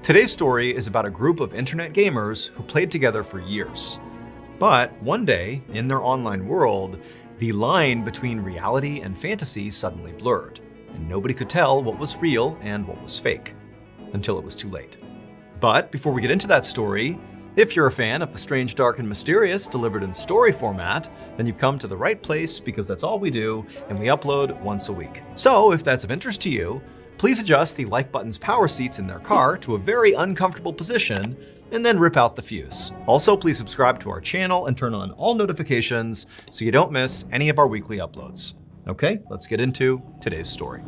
Today's story is about a group of internet gamers who played together for years. But one day, in their online world, the line between reality and fantasy suddenly blurred, and nobody could tell what was real and what was fake, until it was too late. But before we get into that story, if you're a fan of the strange, dark, and mysterious delivered in story format, then you've come to the right place because that's all we do, and we upload once a week. So if that's of interest to you, please adjust the like button's power seats in their car to a very uncomfortable position, and then rip out the fuse. Also, please subscribe to our channel and turn on all notifications so you don't miss any of our weekly uploads. Okay, let's get into today's story.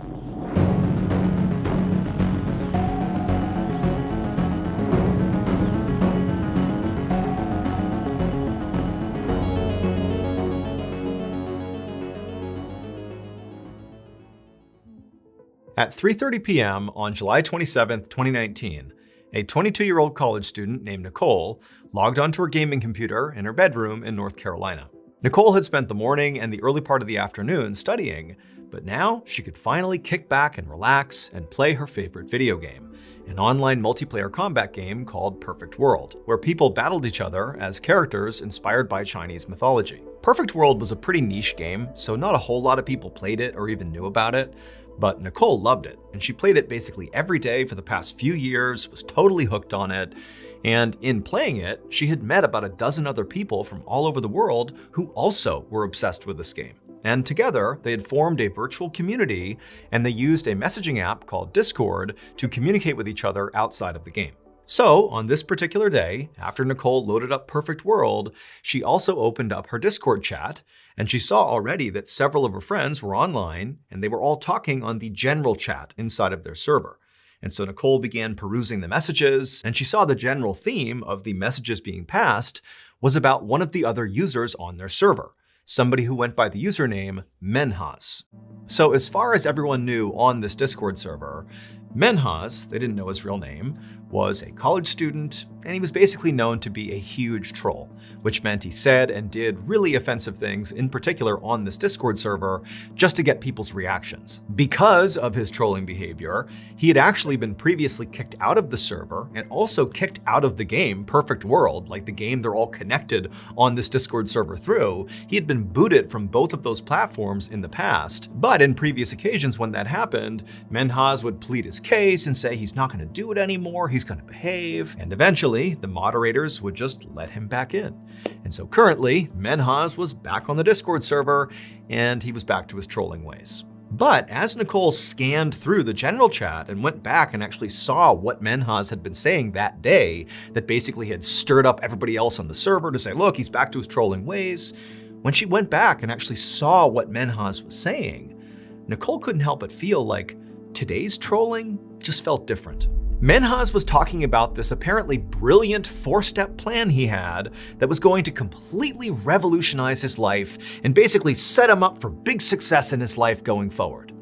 At 3:30 p.m. on July 27, 2019, a 22-year-old college student named Nicole logged onto her gaming computer in her bedroom in North Carolina. Nicole had spent the morning and the early part of the afternoon studying, but now she could finally kick back and relax and play her favorite video game, an online multiplayer combat game called Perfect World, where people battled each other as characters inspired by Chinese mythology. Perfect World was a pretty niche game, so not a whole lot of people played it or even knew about it. But Nicole loved it, and she played it basically every day for the past few years, was totally hooked on it, and in playing it, she had met about a dozen other people from all over the world who also were obsessed with this game. And together, they had formed a virtual community, and they used a messaging app called Discord to communicate with each other outside of the game. So, on this particular day, after Nicole loaded up Perfect World, she also opened up her Discord chat, and she saw already that several of her friends were online, and they were all talking on the general chat inside of their server. And so Nicole began perusing the messages, and she saw the general theme of the messages being passed was about one of the other users on their server, somebody who went by the username Menhaz. So as far as everyone knew on this Discord server, Menhaz, they didn't know his real name, was a college student, and he was basically known to be a huge troll, which meant he said and did really offensive things, in particular on this Discord server, just to get people's reactions. Because of his trolling behavior, he had actually been previously kicked out of the server and also kicked out of the game Perfect World, like the game they're all connected on this Discord server through. He had been booted from both of those platforms in the past, but in previous occasions when that happened, Menhaz would plead his case and say he's not going to do it anymore, he's going to behave, and eventually the moderators would just let him back in. And so currently, Menhaz was back on the Discord server, and he was back to his trolling ways. But as Nicole scanned through the general chat and went back and actually saw what Menhaz had been saying that day, that basically had stirred up everybody else on the server to say, look, he's back to his trolling ways, when she went back and actually saw what Menhaz was saying, Nicole couldn't help but feel like today's trolling just felt different. Menhaz was talking about this apparently brilliant 4-step plan he had that was going to completely revolutionize his life and basically set him up for big success in his life going forward.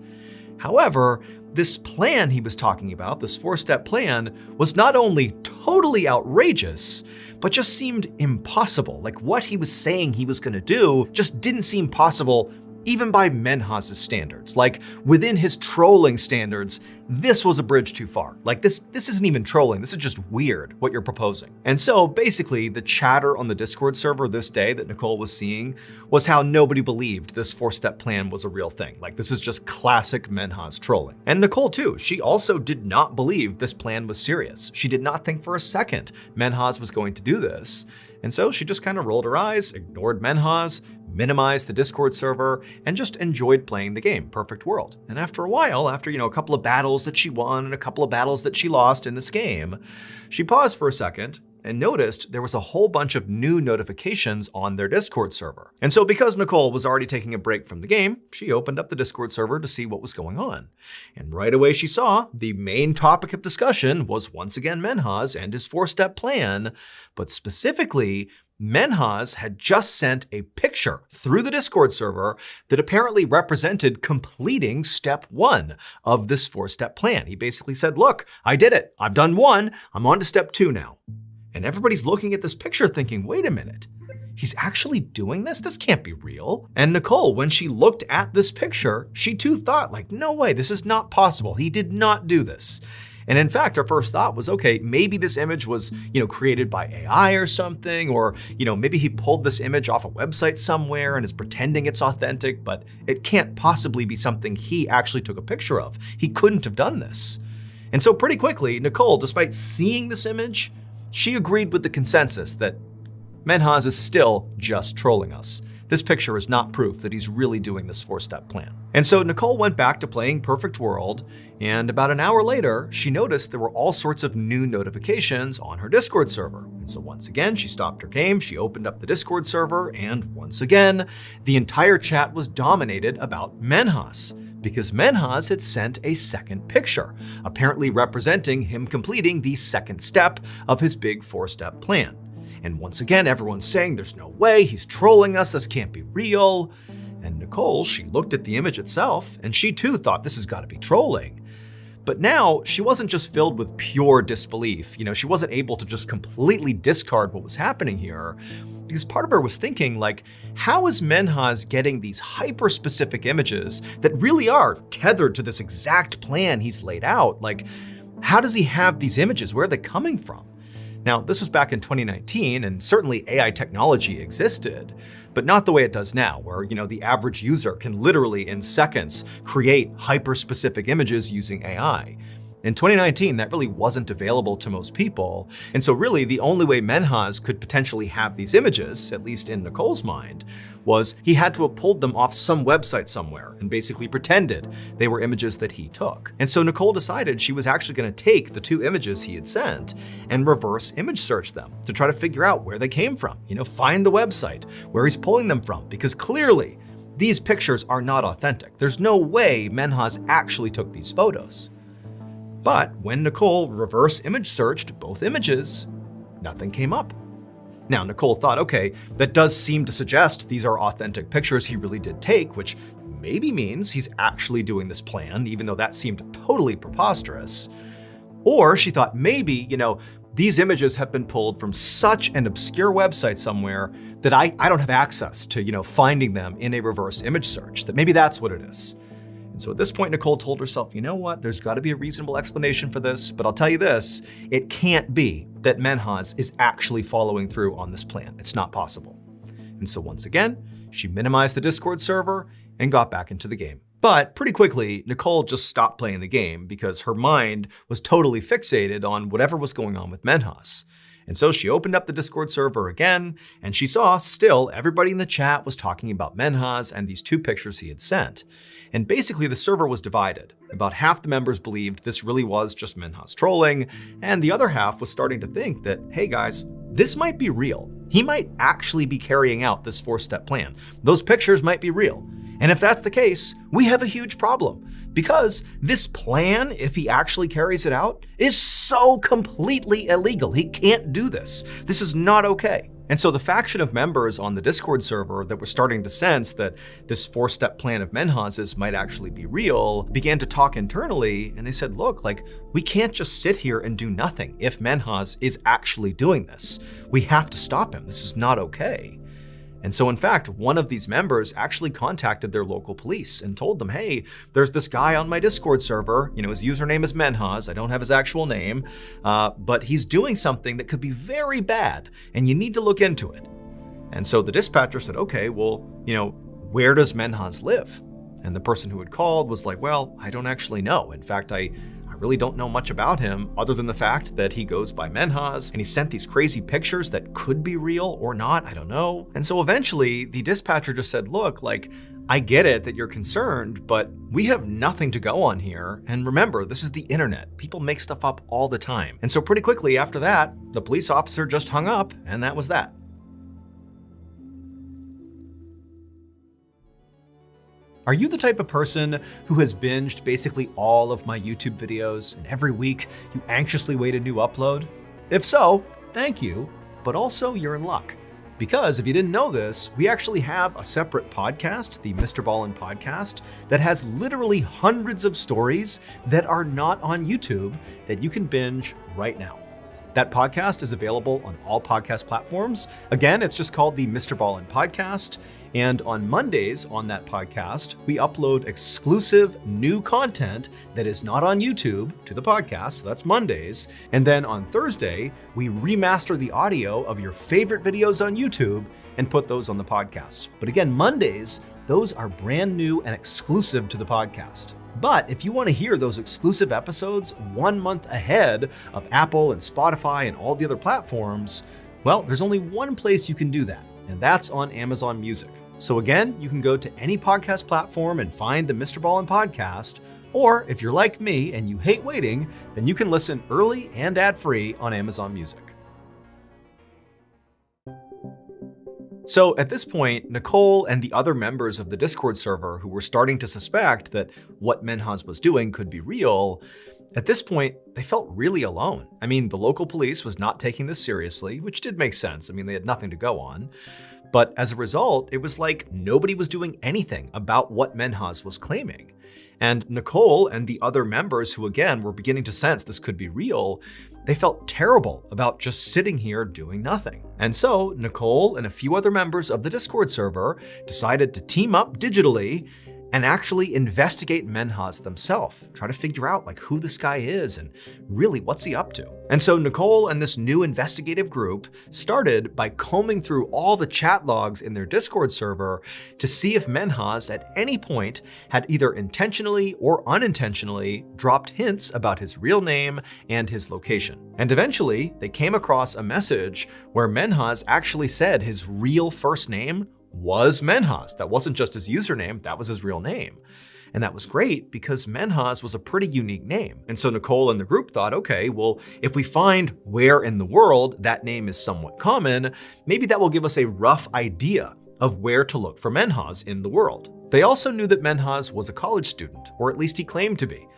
However, this plan he was talking about, this 4-step plan, was not only totally outrageous, but just seemed impossible. Like what he was saying he was going to do just didn't seem possible even by Menhaz's standards. Like within his trolling standards, this was a bridge too far. Like this isn't even trolling, this is just weird what you're proposing. And so basically the chatter on the Discord server this day that Nicole was seeing was how nobody believed this 4-step plan was a real thing. Like this is just classic Menhaz trolling. And Nicole too, she also did not believe this plan was serious. She did not think for a second Menhaz was going to do this. And so she just kind of rolled her eyes, ignored Menhaz, minimized the Discord server, and just enjoyed playing the game, Perfect World. And after a while, after a couple of battles that she won and a couple of battles that she lost in this game, she paused for a second and noticed there was a whole bunch of new notifications on their Discord server. And so because Nicole was already taking a break from the game, she opened up the Discord server to see what was going on. And right away she saw the main topic of discussion was once again Menhaz and his 4-step plan, but specifically, Menhaz had just sent a picture through the Discord server that apparently represented completing step 1 of this 4-step plan. He basically said, look, I did it. I've done 1. I'm on to step 2 now. And everybody's looking at this picture thinking, wait a minute, he's actually doing this? This can't be real. And Nicole, when she looked at this picture, she too thought like, no way, this is not possible. He did not do this. And in fact, our first thought was, okay, maybe this image was, created by AI or something, or, maybe he pulled this image off a website somewhere and is pretending it's authentic, but it can't possibly be something he actually took a picture of. He couldn't have done this. And so pretty quickly, Nicole, despite seeing this image, she agreed with the consensus that Menhaz is still just trolling us. This picture is not proof that he's really doing this 4-step plan. And so Nicole went back to playing Perfect World, and about an hour later, she noticed there were all sorts of new notifications on her Discord server. And so once again, she stopped her game, she opened up the Discord server, and once again, the entire chat was dominated about Menhaz, because Menhaz had sent a second picture, apparently representing him completing the second step of his big 4-step plan. And once again, everyone's saying there's no way, he's trolling us, this can't be real. And Nicole, she looked at the image itself, and she too thought this has got to be trolling. But now, she wasn't just filled with pure disbelief. She wasn't able to just completely discard what was happening here, because part of her was thinking, how is Menhaz getting these hyper-specific images that really are tethered to this exact plan he's laid out? How does he have these images? Where are they coming from? Now, this was back in 2019, and certainly AI technology existed, but not the way it does now, where the average user can literally in seconds create hyper-specific images using AI. In 2019, that really wasn't available to most people, and so really the only way Menhaz could potentially have these images, at least in Nicole's mind, was he had to have pulled them off some website somewhere and basically pretended they were images that he took. And so Nicole decided she was actually going to take the 2 images he had sent and reverse image search them to try to figure out where they came from, find the website, where he's pulling them from, because clearly these pictures are not authentic. There's no way Menhaz actually took these photos. But when Nicole reverse image searched both images, nothing came up. Now, Nicole thought, okay, that does seem to suggest these are authentic pictures he really did take, which maybe means he's actually doing this plan, even though that seemed totally preposterous. Or she thought maybe, these images have been pulled from such an obscure website somewhere that I don't have access to, finding them in a reverse image search, that maybe that's what it is. And so at this point, Nicole told herself, you know what, there's got to be a reasonable explanation for this, but I'll tell you this, it can't be that Menhaz is actually following through on this plan. It's not possible. And so once again, she minimized the Discord server and got back into the game. But pretty quickly, Nicole just stopped playing the game because her mind was totally fixated on whatever was going on with Menhaz. And so she opened up the Discord server again, and she saw still everybody in the chat was talking about Menhaz and these 2 pictures he had sent. And basically the server was divided. About half the members believed this really was just Menhaz trolling, and the other half was starting to think that, hey guys, this might be real. He might actually be carrying out this 4-step plan. Those pictures might be real. And if that's the case, we have a huge problem. Because this plan, if he actually carries it out, is so completely illegal. He can't do this. This is not okay. And so the faction of members on the Discord server that were starting to sense that this 4-step plan of Menhaz's might actually be real began to talk internally, and they said, look, we can't just sit here and do nothing if Menhaz is actually doing this. We have to stop him. This is not okay. And so in fact, one of these members actually contacted their local police and told them, hey, there's this guy on my Discord server, his username is Menhaz, I don't have his actual name, but he's doing something that could be very bad, and you need to look into it. And so the dispatcher said, okay, well, where does Menhaz live? And the person who had called was like, well, I don't actually know. In fact, I really don't know much about him other than the fact that he goes by Menhaz and he sent these crazy pictures that could be real or not, I don't know. And so eventually the dispatcher just said, look, I get it that you're concerned, but we have nothing to go on here. And remember, this is the internet. People make stuff up all the time. And so pretty quickly after that, the police officer just hung up, and that was that. Are you the type of person who has binged basically all of my YouTube videos, and every week you anxiously wait a new upload? If so, thank you, but also you're in luck. Because if you didn't know this, we actually have a separate podcast, the Mr. Ballen podcast, that has literally hundreds of stories that are not on YouTube that you can binge right now. That podcast is available on all podcast platforms. Again, it's just called the Mr. Ballen podcast. And on Mondays on that podcast, we upload exclusive new content that is not on YouTube to the podcast. So that's Mondays. And then on Thursday, we remaster the audio of your favorite videos on YouTube and put those on the podcast. But again, Mondays, those are brand new and exclusive to the podcast. But if you want to hear those exclusive episodes 1 month ahead of Apple and Spotify and all the other platforms, well, there's only one place you can do that, and that's on Amazon Music. So again, you can go to any podcast platform and find the Mr. Ballen podcast, or if you're like me and you hate waiting, then you can listen early and ad-free on Amazon Music. So at this point, Nicole and the other members of the Discord server who were starting to suspect that what Menhaz was doing could be real, at this point, they felt really alone. I mean, the local police was not taking this seriously, which did make sense. I mean, they had nothing to go on. But as a result, it was like nobody was doing anything about what Menhaz was claiming. And Nicole and the other members who, again, were beginning to sense this could be real, they felt terrible about just sitting here doing nothing. And so Nicole and a few other members of the Discord server decided to team up digitally and actually investigate Menhaz themselves, try to figure out like who this guy is and really what's he up to. And so Nicole and this new investigative group started by combing through all the chat logs in their Discord server to see if Menhaz at any point had either intentionally or unintentionally dropped hints about his real name and his location. And eventually they came across a message where Menhaz actually said his real first name was Menhaz. That wasn't just his username, that was his real name. And that was great because Menhaz was a pretty unique name. And so Nicole and the group thought, okay, well, if we find where in the world that name is somewhat common, maybe that will give us a rough idea of where to look for Menhaz in the world. They also knew that Menhaz was a college student, or at least he claimed to be.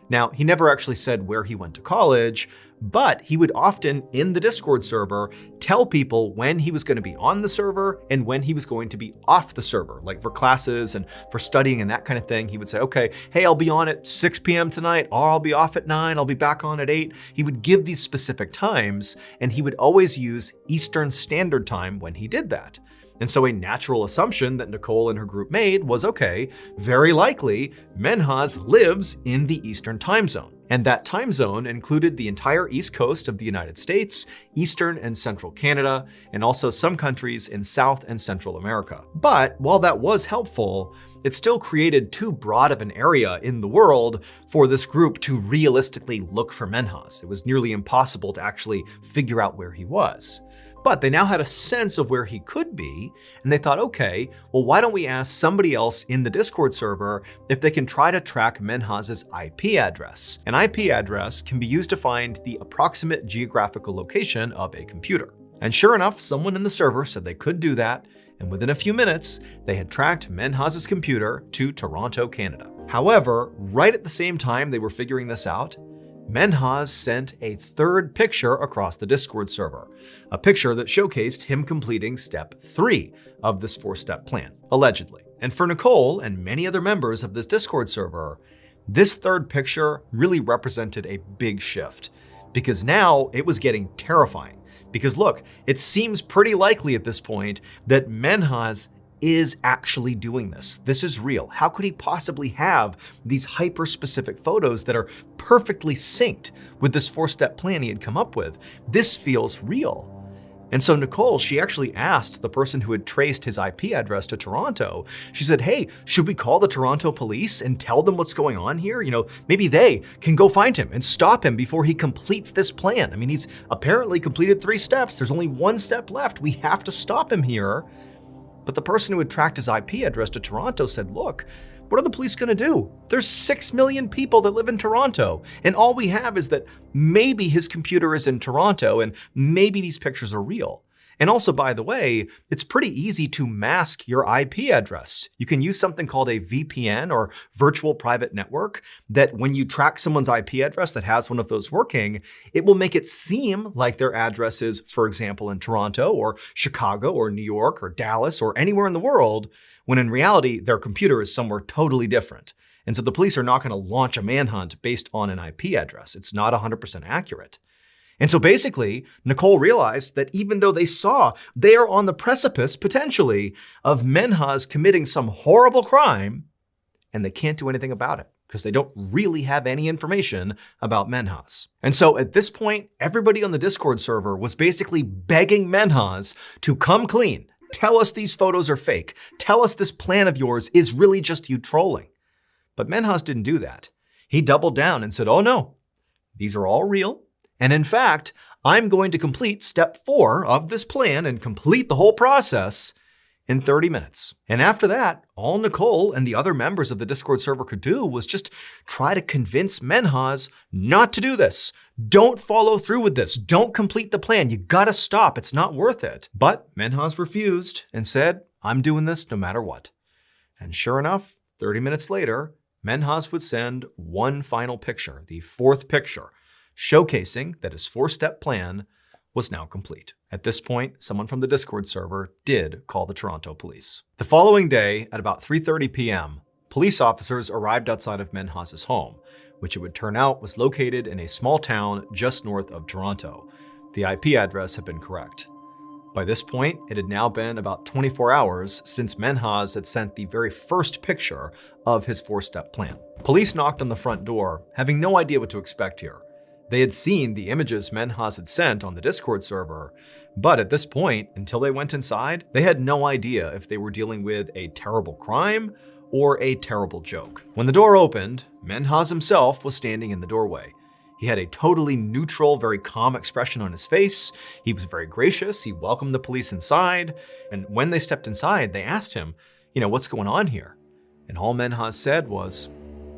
Now, he never actually said where he went to college, but he would often, in the Discord server, tell people when he was going to be on the server and when he was going to be off the server, like for classes and for studying and that kind of thing. He would say, okay, hey, I'll be on at 6 p.m. tonight, or I'll be off at 9, I'll be back on at 8. He would give these specific times, and he would always use Eastern Standard Time when he did that. And so a natural assumption that Nicole and her group made was, okay, very likely Menhaz lives in the Eastern time zone. And that time zone included the entire East Coast of the United States, Eastern and Central Canada, and also some countries in South and Central America. But while that was helpful, it still created too broad of an area in the world for this group to realistically look for Menhaz. It was nearly impossible to actually figure out where he was. But they now had a sense of where he could be, and they thought, okay, well, why don't we ask somebody else in the Discord server if they can try to track Menhaz's IP address? An IP address can be used to find the approximate geographical location of a computer. And sure enough, someone in the server said they could do that, and within a few minutes, they had tracked Menhaz's computer to Toronto, Canada. However, right at the same time they were figuring this out, Menhaz sent a third picture across the Discord server, a picture that showcased him completing step 3 of this 4-step plan, allegedly. And for Nicole and many other members of this Discord server, this third picture really represented a big shift, because now it was getting terrifying. Because look, it seems pretty likely at this point that Menhaz is actually doing this. This is real. How could he possibly have these hyper-specific photos that are perfectly synced with this 4-step plan he had come up with? This feels real. And so Nicole, she actually asked the person who had traced his IP address to Toronto, she said, hey, should we call the Toronto police and tell them what's going on here? You know, maybe they can go find him and stop him before he completes this plan. I mean, he's apparently completed 3 steps. There's only 1 step left. We have to stop him here. But the person who had tracked his IP address to Toronto said, look, what are the police gonna do? There's 6 million people that live in Toronto, and all we have is that maybe his computer is in Toronto and maybe these pictures are real. And also, by the way, it's pretty easy to mask your IP address. You can use something called a VPN, or virtual private network, that when you track someone's IP address that has one of those working, it will make it seem like their address is, for example, in Toronto or Chicago or New York or Dallas or anywhere in the world, when in reality, their computer is somewhere totally different. And so the police are not going to launch a manhunt based on an IP address. It's not 100% accurate. And so basically, Nicole realized that even though they saw they are on the precipice, potentially, of Menhaz committing some horrible crime, and they can't do anything about it because they don't really have any information about Menhaz. And so at this point, everybody on the Discord server was basically begging Menhaz to come clean. Tell us these photos are fake. Tell us this plan of yours is really just you trolling. But Menhaz didn't do that. He doubled down and said, oh no, these are all real. And in fact, I'm going to complete step 4 of this plan and complete the whole process in 30 minutes. And after that, all Nicole and the other members of the Discord server could do was just try to convince Menhaz not to do this. Don't follow through with this. Don't complete the plan. You gotta stop. It's not worth it. But Menhaz refused and said, I'm doing this no matter what. And sure enough, 30 minutes later, Menhaz would send one final picture, the 4th picture, showcasing that his 4-step plan was now complete. At this point, someone from the Discord server did call the Toronto police. The following day, at about 3:30 p.m., police officers arrived outside of Menhaz's home, which it would turn out was located in a small town just north of Toronto. The IP address had been correct. By this point, it had now been about 24 hours since Menhaz had sent the very first picture of his 4-step plan. Police knocked on the front door, having no idea what to expect here. They had seen the images Menhaz had sent on the Discord server, but at this point, until they went inside, they had no idea if they were dealing with a terrible crime or a terrible joke. When the door opened, Menhaz himself was standing in the doorway. He had a totally neutral, very calm expression on his face. He was very gracious. He welcomed the police inside. And when they stepped inside, they asked him, what's going on here? And all Menhaz said was,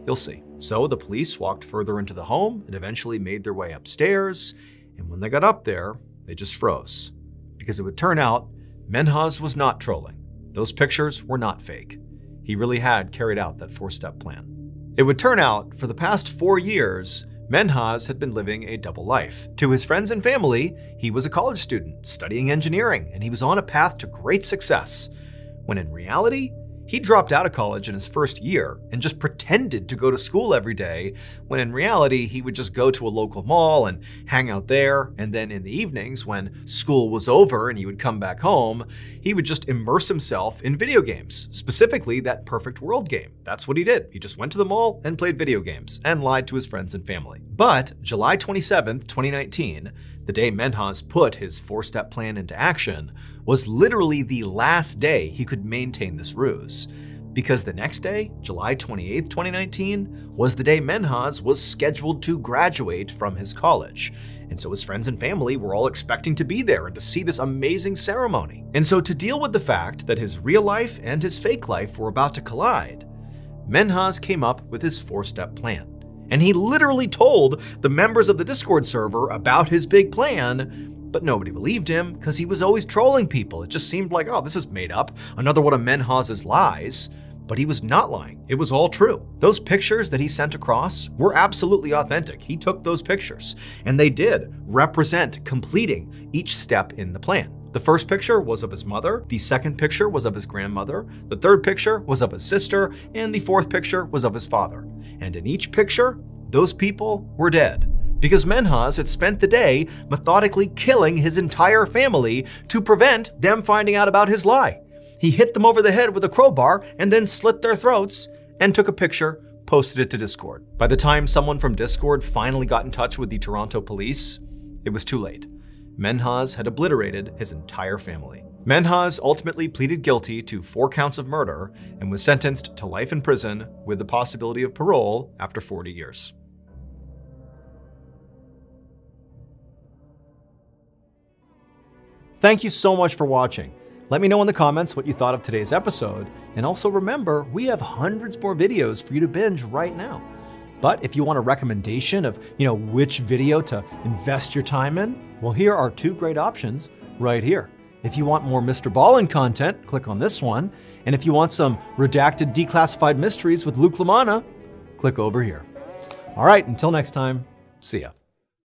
you'll see. So the police walked further into the home and eventually made their way upstairs. And when they got up there, they just froze. Because it would turn out, Menhaz was not trolling. Those pictures were not fake. He really had carried out that 4-step plan. It would turn out, for the past 4 years, Menhaz had been living a double life. To his friends and family, he was a college student studying engineering, and he was on a path to great success. When in reality, he dropped out of college in his first year and just pretended to go to school every day, when in reality, he would just go to a local mall and hang out there. And then in the evenings, when school was over and he would come back home, he would just immerse himself in video games, specifically that Perfect World game. That's what he did. He just went to the mall and played video games and lied to his friends and family. But July 27th, 2019, the day Menhaz put his 4-step plan into action, was literally the last day he could maintain this ruse. Because the next day, July 28th, 2019, was the day Menhaz was scheduled to graduate from his college. And so his friends and family were all expecting to be there and to see this amazing ceremony. And so to deal with the fact that his real life and his fake life were about to collide, Menhaz came up with his 4-step plan. And he literally told the members of the Discord server about his big plan, but nobody believed him because he was always trolling people. It just seemed like, oh, this is made up, another one of Menhaz's lies. But he was not lying. It was all true. Those pictures that he sent across were absolutely authentic. He took those pictures, and they did represent completing each step in the plan. The first picture was of his mother, the second picture was of his grandmother, the third picture was of his sister, and the fourth picture was of his father. And in each picture, those people were dead, because Menhaz had spent the day methodically killing his entire family to prevent them finding out about his lie. He hit them over the head with a crowbar and then slit their throats and took a picture, posted it to Discord. By the time someone from Discord finally got in touch with the Toronto police, it was too late. Menhaz had obliterated his entire family. Menhaz ultimately pleaded guilty to 4 counts of murder and was sentenced to life in prison with the possibility of parole after 40 years. Thank you so much for watching. Let me know in the comments what you thought of today's episode, and also remember, we have hundreds more videos for you to binge right now. But if you want a recommendation of, which video to invest your time in, well, here are 2 great options right here. If you want more Mr. Ballen content, click on this one. And if you want some redacted declassified mysteries with Luke LaManna, click over here. All right, until next time, see ya.